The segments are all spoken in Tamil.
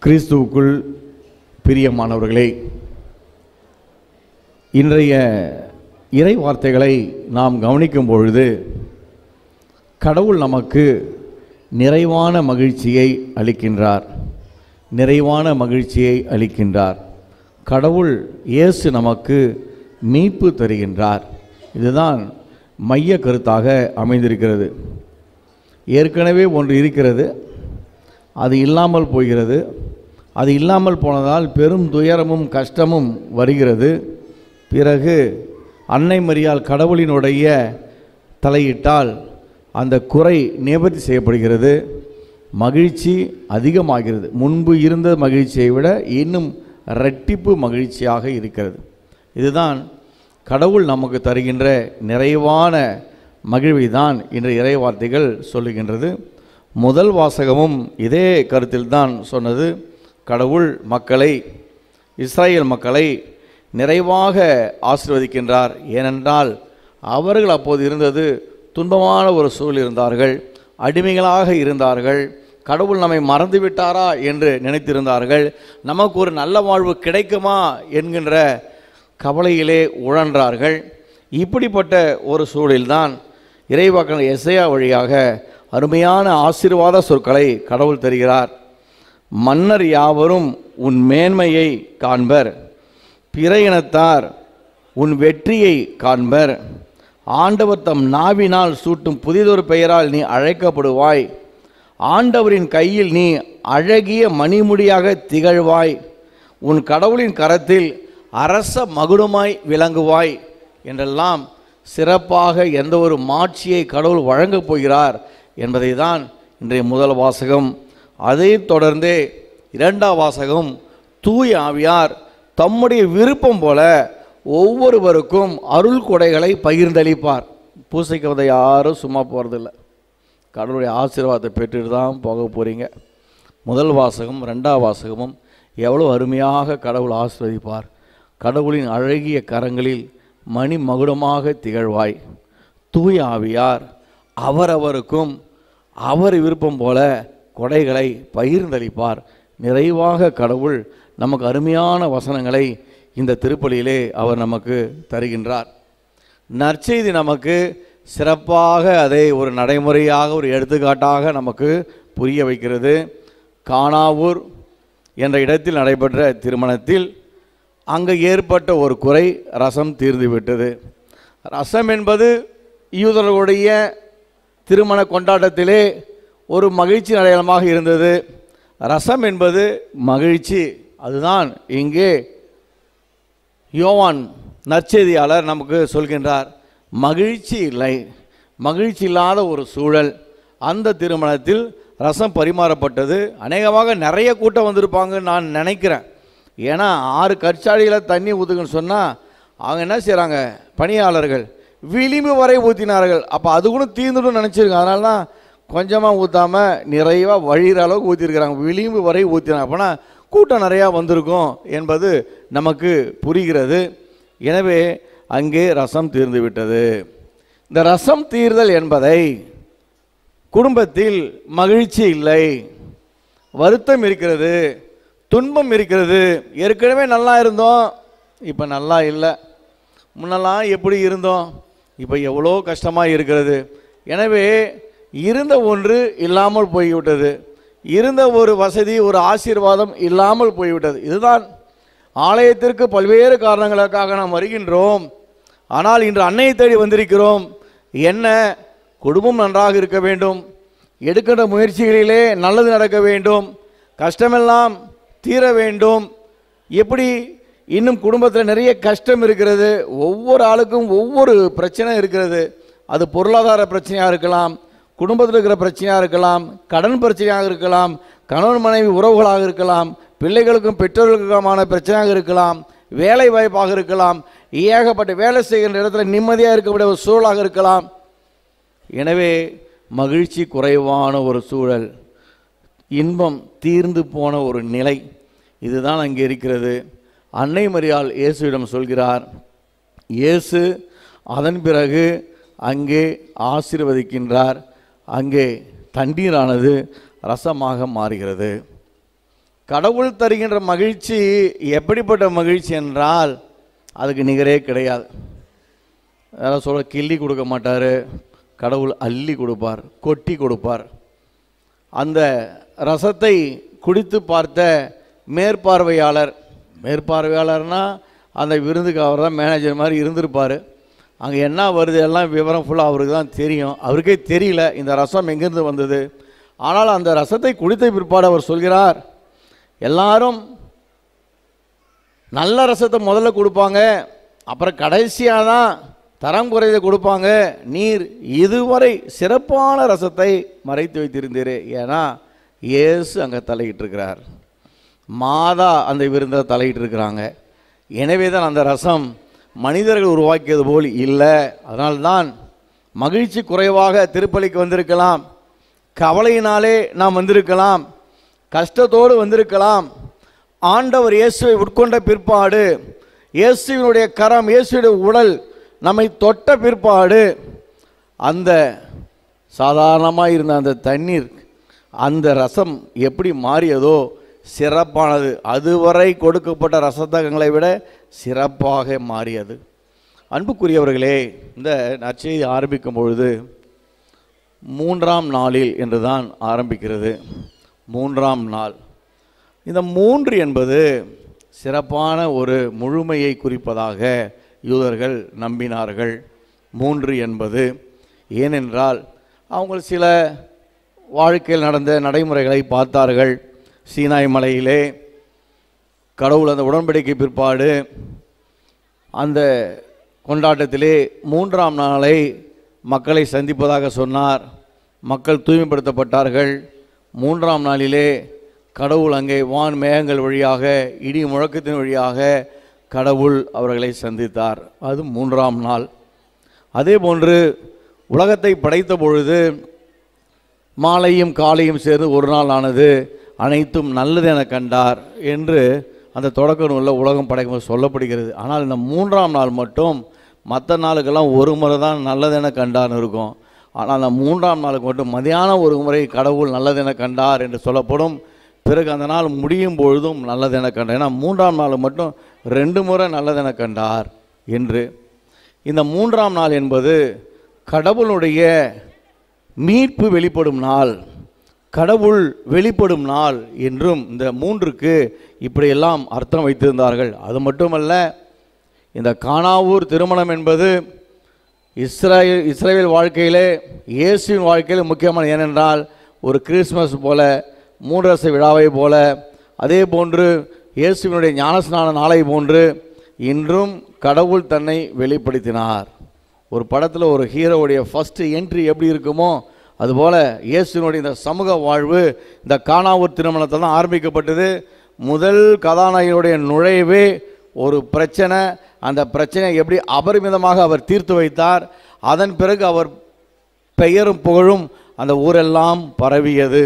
கிறிஸ்துவுக்குள் பிரியமானவர்களே, இன்றைய இறை வார்த்தைகளை நாம் கவனிக்கும் பொழுது கடவுள் நமக்கு நிறைவான மகிழ்ச்சியை அளிக்கின்றார். நிறைவான மகிழ்ச்சியை அளிக்கின்றார். கடவுள் இயேசு நமக்கு மீட்பு தருகின்றார். இதுதான் மைய கருத்தாக அமைந்திருக்கிறது. ஏற்கனவே ஒன்று இருக்கிறது, அது இல்லாமல் போகிறது. அது இல்லாமல் போனதால் பெரும் துயரமும் கஷ்டமும் வருகிறது. பிறகு அன்னை மரியாள் கடவுளினுடைய தலையிட்டால் அந்த குறை நிவர்த்தி செய்யப்படுகிறது. மகிழ்ச்சி அதிகமாகிறது. முன்பு இருந்த மகிழ்ச்சியை விட இன்னும் இரட்டிப்பு மகிழ்ச்சியாக இருக்கிறது. இதுதான் கடவுள் நமக்கு தருகின்ற நிறைவான மகிழ்வை தான் இன்று இறை வார்த்தைகள் சொல்லுகின்றது. முதல் வாசகமும் இதே கருத்தில்தான் சொன்னது. கடவுள் மக்களை, இஸ்ராயேல் மக்களை நிறைவாக ஆசீர்வதிக்கின்றார். ஏனென்றால் அவர்கள் அப்போது இருந்தது துன்பமான ஒரு சூழல் இருந்தார்கள். அடிமைகளாக இருந்தார்கள். கடவுள் நம்மை மறந்துவிட்டாரா என்று நினைத்திருந்தார்கள். நமக்கு ஒரு நல்ல வாழ்வு கிடைக்குமா என்கின்ற கவலையிலே உழன்றார்கள். இப்படிப்பட்ட ஒரு சூழலில்தான் இறைவாக்கினர் எசையா வழியாக அருமையான ஆசீர்வாத சொற்களை கடவுள் தருகிறார். மன்னர் யாவரும் உன் மேன்மையை காண்பர், பிற இனத்தார் உன் வெற்றியை காண்பர். ஆண்டவர் தம் நாவினால் சூட்டும் புதிதொரு பெயரால் நீ அழைக்கப்படுவாய். ஆண்டவரின் கையில் நீ அழகிய மணிமுடியாக திகழ்வாய். உன் கடவுளின் கரத்தில் அரச மகுடமாய் விளங்குவாய் என்றெல்லாம் சிறப்பாக எந்த ஒரு மாட்சியை கடவுள் வழங்கப் போகிறார் என்பதை தான் இன்றைய முதல் வாசகம். அதை தொடர்ந்து இரண்டாம் வாசகம், தூய ஆவியார் தம்முடைய விருப்பம் போல ஒவ்வொருவருக்கும் அருள் கொடைகளை பகிர்ந்தளிப்பார். பூசைக்கு வந்த யாரும் சும்மா போகிறதில்ல, கடவுளுடைய ஆசீர்வாதத்தை பெற்றுட்டு தான் போக போகிறீங்க. முதல் வாசகம் ரெண்டாம் வாசகமும் எவ்வளோ அருமையாக கடவுள் ஆசீர்வதிப்பார். கடவுளின் அழகிய கரங்களில் மணி மகுடமாக திகழ்வாய். தூய ஆவியார் அவரவருக்கும் அவர் விருப்பம் போல கொடைகளை பகிர்ந்தளிப்பார். நிறைவாக கடவுள் நமக்கு அருமையான வசனங்களை இந்த திருப்பலியிலே அவர் நமக்கு தருகின்றார். நற்செய்தி நமக்கு சிறப்பாக அதை ஒரு நடைமுறையாக, ஒரு எடுத்துக்காட்டாக நமக்கு புரிய வைக்கிறது. கானாவூர் என்ற இடத்தில் நடைபெற்ற திருமணத்தில் அங்கே ஏற்பட்ட ஒரு குறை, ரசம் தீர்ந்துவிட்டது. ரசம் என்பது யூதர்களுடைய திருமண கொண்டாட்டத்திலே ஒரு மகிழ்ச்சி அடையாளமாக இருந்தது. ரசம் என்பது மகிழ்ச்சி. அதுதான் இங்கே யோவான் நற்செய்தியாளர் நமக்கு சொல்கின்றார். மகிழ்ச்சி இல்லை, மகிழ்ச்சி இல்லாத ஒரு சூழல். அந்த திருமணத்தில் ரசம் பரிமாறப்பட்டது. அநேகமாக நிறைய கூட்டம் வந்திருப்பாங்கன்னு நான் நினைக்கிறேன். ஏன்னா 6 கற்சாடியில் தண்ணி ஊற்றுக்குன்னு சொன்னால் அவங்க என்ன செய்கிறாங்க, பணியாளர்கள் விளிம்பு வரை ஊற்றினார்கள். அப்போ அது கூட தீர்ந்துடும் நினச்சிருக்காங்க. அதனால தான் கொஞ்சமாக ஊற்றாமல் நிறைவாக வழிகிற அளவுக்கு ஊற்றிருக்கிறாங்க. விளிம்பு வரை ஊற்றினாங்க. அப்போனா கூட்டம் நிறையா வந்திருக்கும் என்பது நமக்கு புரிகிறது. எனவே அங்கே ரசம் தீர்ந்து விட்டது. இந்த ரசம் தீர்தல் என்பதை குடும்பத்தில் மகிழ்ச்சி இல்லை, வருத்தம் இருக்கிறது, துன்பம் இருக்கிறது. ஏற்கனவே நல்லா இருந்தோம், இப்போ நல்லா இல்லை. முன்னெல்லாம் எப்படி இருந்தோம், இப்போ எவ்வளோ கஷ்டமாக இருக்கிறது. எனவே இருந்த ஒன்று இல்லாமல் போய்விட்டது. இருந்த ஒரு வசதி, ஒரு ஆசீர்வாதம் இல்லாமல் போய்விட்டது. இதுதான் ஆலயத்திற்கு பல்வேறு காரணங்களுக்காக நாம் வருகின்றோம். ஆனால் இன்று அன்னையை தேடி வந்திருக்கிறோம். என்ன, குடும்பம் நன்றாக இருக்க வேண்டும், எடுக்கின்ற முயற்சிகளிலே நல்லது நடக்க வேண்டும், கஷ்டமெல்லாம் தீர வேண்டும். எப்படி இன்னும் குடும்பத்தில் நிறைய கஷ்டம் இருக்கிறது. ஒவ்வொரு ஆளுக்கும் ஒவ்வொரு பிரச்சனை இருக்கிறது. அது பொருளாதார பிரச்சனையாக இருக்கலாம், குடும்பத்தில் இருக்கிற பிரச்சனையாக இருக்கலாம், கடன் பிரச்சனையாக இருக்கலாம், கணவன் மனைவி உறவுகளாக இருக்கலாம், பிள்ளைகளுக்கும் பெற்றோர்களுக்குமான பிரச்சனையாக இருக்கலாம், வேலை வாய்ப்பாக இருக்கலாம், ஏகப்பட்ட வேலை செய்கின்ற இடத்துல நிம்மதியாக இருக்கக்கூடிய ஒரு சூழலாக இருக்கலாம். எனவே மகிழ்ச்சி குறைவான ஒரு சூழல், இன்பம் தீர்ந்து போன ஒரு நிலை, இதுதான் அங்கே இருக்கிறது. அன்னை மரியாள் இயேசுவிடம் சொல்கிறார். இயேசு அதன் பிறகு அங்கே ஆசீர்வதிக்கின்றார். அங்கே தண்ணீரானது ரசமாக மாறுகிறது. கடவுள் தருகின்ற மகிழ்ச்சி எப்படிப்பட்ட மகிழ்ச்சி என்றால் அதுக்கு நிகரே கிடையாது. யாராவது சொல்ல கிள்ளி கொடுக்க மாட்டார், கடவுள் அள்ளி கொடுப்பார், கொட்டி கொடுப்பார். அந்த ரசத்தை குடித்து பார்த்த மேற்பார்வையாளர்னால் அந்த விருந்துக்கு அவர் தான் மேனேஜர் மாதிரி இருந்திருப்பார். அங்கே என்ன வருது எல்லாம் விவரம் ஃபுல்லாக அவருக்கு தான் தெரியும். அவருக்கே தெரியல இந்த ரசம் எங்கேருந்து வந்தது. ஆனால் அந்த ரசத்தை குடித்த பிற்பாடு அவர் சொல்கிறார், எல்லாரும் நல்ல ரசத்தை முதல்ல கொடுப்பாங்க, அப்புறம் கடைசியாக தான் தரம் குறைந்த கொடுப்பாங்க. நீர் இதுவரை சிறப்பான ரசத்தை மறைத்து வைத்திருந்தீர். ஏன்னா இயேசு அங்கே தலையிட்டிருக்கிறார், மாதா அந்த விருந்தை தலையிட்டிருக்கிறாங்க. எனவே தான் அந்த ரசம் மனிதர்கள் உருவாக்கியது போல் இல்லை. அதனால்தான் மகிழ்ச்சி குறைவாக திருப்பலிக்கு வந்திருக்கலாம், கவலையினாலே நாம் வந்திருக்கலாம், கஷ்டத்தோடு வந்திருக்கலாம். ஆண்டவர் இயேசுவை உட்கொண்ட பிற்பாடு, இயேசுவினுடைய கரம், இயேசுடைய உடல் நம்மை தொட்ட பிற்பாடு, அந்த சாதாரணமாக இருந்த அந்த தண்ணீர், அந்த ரசம் எப்படி மாறியதோ சிறப்பானது. அதுவரை கொடுக்கப்பட்ட ரசத்தகங்களை விட சிறப்பாக மாறியது. அன்புக்குரியவர்களே, இந்த நற்செய்தி ஆரம்பிக்கும் பொழுது 3ஆம் நாளில் என்று தான் ஆரம்பிக்கிறது. 3ஆம் நாள். இந்த 3 என்பது சிறப்பான ஒரு முழுமையை குறிப்பதாக யூதர்கள் நம்பினார்கள். 3 என்பது ஏனென்றால் அவங்க சில வாழ்க்கையில் நடந்த நடைமுறைகளை பார்த்தார்கள். சீனாய் மலையிலே கடவுள் அந்த உடன்படிக்கை பிற்பாடு அந்த கொண்டாட்டத்திலே 3ஆம் நாளை மக்களை சந்திப்பதாக சொன்னார். மக்கள் தூய்மைப்படுத்தப்பட்டார்கள். 3ஆம் நாளிலே கடவுள் அங்கே வான் மேகங்கள் வழியாக, இடி முழக்கத்தின் வழியாக கடவுள் அவர்களை சந்தித்தார். அது 3ஆம் நாள். அதே போன்று உலகத்தை படைத்த பொழுது மாலையும் காலையும் சேர்ந்து ஒரு நாள் ஆனது, அனைத்தும் நல்லது என கண்டார் என்று அந்த தொடக்க நூலில் உலகம் படைக்கும் சொல்லப்படுகிறது. ஆனால் இந்த 3ஆம் நாள் மட்டும் மற்ற நாளுக்கெல்லாம் ஒரு முறை தான் நல்லதென கண்டார்னு இருக்கும். ஆனால் அந்த 3ஆம் நாளுக்கு மட்டும் மதியானம் ஒரு முறை கடவுள் நல்லதென கண்டார் என்று சொல்லப்படும். பிறகு அந்த நாள் முடியும் பொழுதும் நல்லதென கண்டார். ஏன்னா 3ஆம் நாள் மட்டும் 2 முறை நல்லதென கண்டார் என்று. இந்த 3ஆம் நாள் என்பது கடவுளுடைய மீட்பு வெளிப்படும் நாள், கடவுள் வெளிப்படும் நாள் என்றும் இந்த 3க்கு இப்படியெல்லாம் அர்த்தம் வைத்திருந்தார்கள். அது மட்டுமல்ல, இந்த கானாவூர் திருமணம் என்பது இஸ்ரேல் வாழ்க்கையிலே, இயேசுவின் வாழ்க்கையில் முக்கியமான. ஏனென்றால் ஒரு கிறிஸ்மஸ் போல, மூன்றரச விழாவை போல, அதே போன்று இயேசுவினுடைய ஞானஸ்நான நாளை போன்று இன்றும் கடவுள் தன்னை வெளிப்படுத்தினார். ஒரு படத்தில் ஒரு ஹீரோவுடைய ஃபஸ்ட்டு என்ட்ரி எப்படி இருக்குமோ அதுபோல் இயேசுவினுடைய இந்த சமூக வாழ்வு இந்த கானாவூர் திருமணத்தில் தான் ஆரம்பிக்கப்பட்டது. முதல் கதாநாயகனுடைய நுழைவே ஒரு பிரச்சனை. அந்த பிரச்சனையை எப்படி அபரிமிதமாக அவர் தீர்த்து வைத்தார். அதன் பிறகு அவர் பெயரும் புகழும் அந்த ஊரெல்லாம் பரவியது.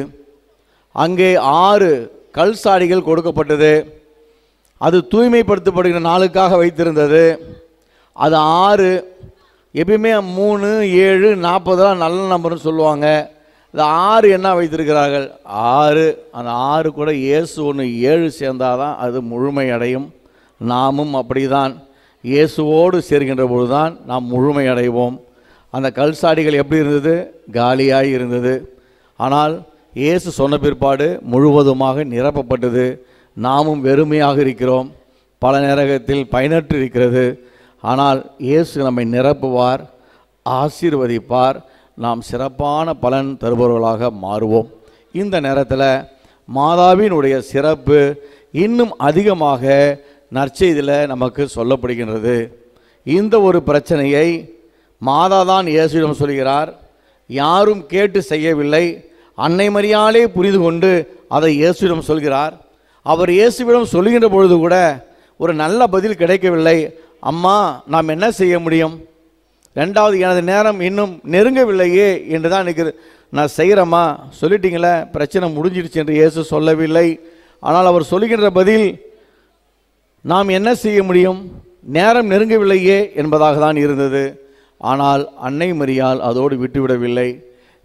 அங்கே 6 கல் சாடிகள் கொடுக்கப்பட்டது. அது தூய்மைப்படுத்தப்படுகிற நாளுக்காக வைத்திருந்தது. அது 6, எப்பயுமே 3, 7, 40 நல்ல நம்பர்னு சொல்லுவாங்க. இந்த 6 என்ன வைத்திருக்கிறார்கள்? 6. அந்த 6 கூட இயேசு 1 7 சேர்ந்தாதான் அது முழுமை அடையும். நாமும் அப்படிதான் இயேசுவோடு சேர்கின்ற பொழுது தான் நாம் முழுமை அடைவோம். அந்த கல் சாடிகள் எப்படி இருந்தது? காலியாய் இருந்தது. ஆனால் இயேசு சொன்ன பிற்பாடு முழுவதுமாக நிரப்பப்பட்டது. நாமும் வெறுமையாக இருக்கிறோம், பல நேரத்தில் பயனற்று இருக்கிறது. ஆனால் இயேசு நம்மை நிரப்புவார், ஆசீர்வதிப்பார், நாம் சிறப்பான பலன் தருபவர்களாக மாறுவோம். இந்த நேரத்தில் மாதாவினுடைய சிறப்பு இன்னும் அதிகமாக நற்செய்தியில் நமக்கு சொல்லப்படுகின்றது. இந்த ஒரு பிரச்சனையை மாதா தான் இயேசுவிடம் சொல்கிறார். யாரும் கேட்டு செய்யவில்லை, அன்னை மரியாளே புரிந்து கொண்டு அதை இயேசுவிடம் சொல்கிறார். அவர் இயேசுவிடம் சொல்லுகின்ற பொழுது கூட ஒரு நல்ல பதில் கிடைக்கவில்லை. அம்மா, நாம் என்ன செய்ய முடியும்? 2வது, எனது நேரம் இன்னும் நெருங்கவில்லையே என்று தான் நிற்கிறது. நான் செய்கிறேம்மா, சொல்லிட்டீங்களே, பிரச்சனை முடிஞ்சிடுச்சு என்று இயேசு சொல்லவில்லை. ஆனால் அவர் சொல்லுகின்ற பதில், நாம் என்ன செய்ய முடியும், நேரம் நெருங்கவில்லையே என்பதாக தான் இருந்தது. ஆனால் அன்னை மரியாள் அதோடு விட்டுவிடவில்லை.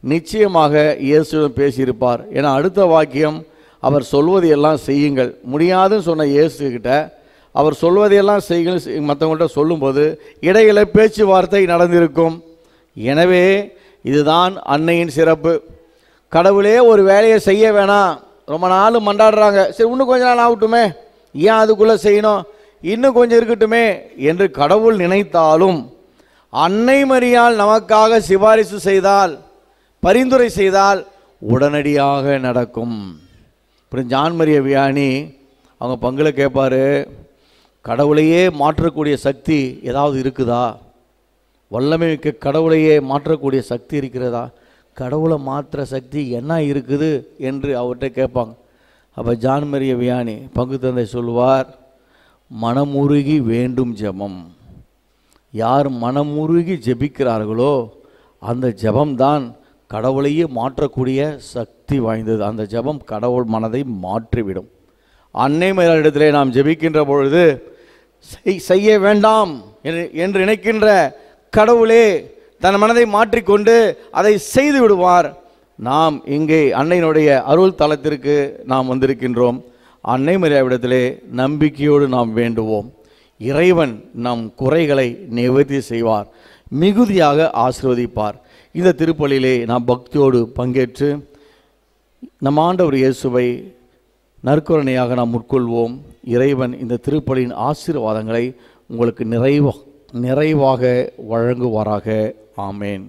நிச்சயமாக இயேசுவிடம் பேசியிருப்பார். ஏன்னா அடுத்த வாக்கியம், அவர் சொல்வதையெல்லாம் செய்யுங்கள். முடியாதுன்னு சொன்ன இயேசுகிட்ட அவர் சொல்வதையெல்லாம் செய்யுங்கள் மற்றவங்கள்ட்ட சொல்லும்போது இடையில பேச்சுவார்த்தை நடந்திருக்கும். எனவே இதுதான் அன்னையின் சிறப்பு. கடவுளே ஒரு வேலையை செய்ய வேணாம், ரொம்ப நாள் மண்டாடுறாங்க, சரி இன்னும் கொஞ்ச நாள் ஆகட்டுமே, ஏன் அதுக்குள்ளே செய்யணும், இன்னும் கொஞ்சம் இருக்கட்டுமே என்று கடவுள் நினைத்தாலும் அன்னை மரியாள் நமக்காக சிபாரிசு செய்தால், பரிந்துரை செய்தால் உடனடியாக நடக்கும். அப்புறம் ஜான் மரிய வியானி அவங்க பங்கில் கேட்பார், கடவுளையே மாற்றக்கூடிய சக்தி ஏதாவது இருக்குதா, வல்லமை மிக்க கடவுளையே மாற்றக்கூடிய சக்தி இருக்கிறதா, கடவுளை மாற்ற சக்தி என்ன இருக்குது என்று அவர்கிட்ட கேட்பாங்க. அப்போ ஜான் மரிய வியானி பங்கு தந்தை சொல்வார், மனமுருகி வேண்டும் ஜெபம். யார் மனமுருகி ஜெபிக்கிறார்களோ அந்த ஜெபம்தான் கடவுளையே மாற்றக்கூடிய சக்தி வாய்ந்தது. அந்த ஜெபம் கடவுள் மனதை மாற்றிவிடும். அன்னை மரியாளிடத்திலே நாம் ஜெபிக்கின்ற பொழுது செய்ய வேண்டாம் என்று நினைக்கின்ற கடவுளே தன் மனதை மாற்றிக்கொண்டு அதை செய்து விடுவார். நாம் இங்கே அன்னையினுடைய அருள் தலத்திற்கு நாம் வந்திருக்கின்றோம். அன்னை மரியாவிடத்திலே நம்பிக்கையோடு நாம் வேண்டுவோம். இறைவன் நம் குறைகளை நிவர்த்தி செய்வார், மிகுதியாக ஆசீர்வதிப்பார். இந்த திருப்பலியிலே நாம் பக்தியோடு பங்கேற்று நம் ஆண்டவர் இயேசுவை நற்கருணையாக நாம் உட்கொள்வோம். இறைவன் இந்த திருப்பலியின் ஆசீர்வாதங்களை உங்களுக்கு நிறைவாக வழங்குவாராக. ஆமேன்.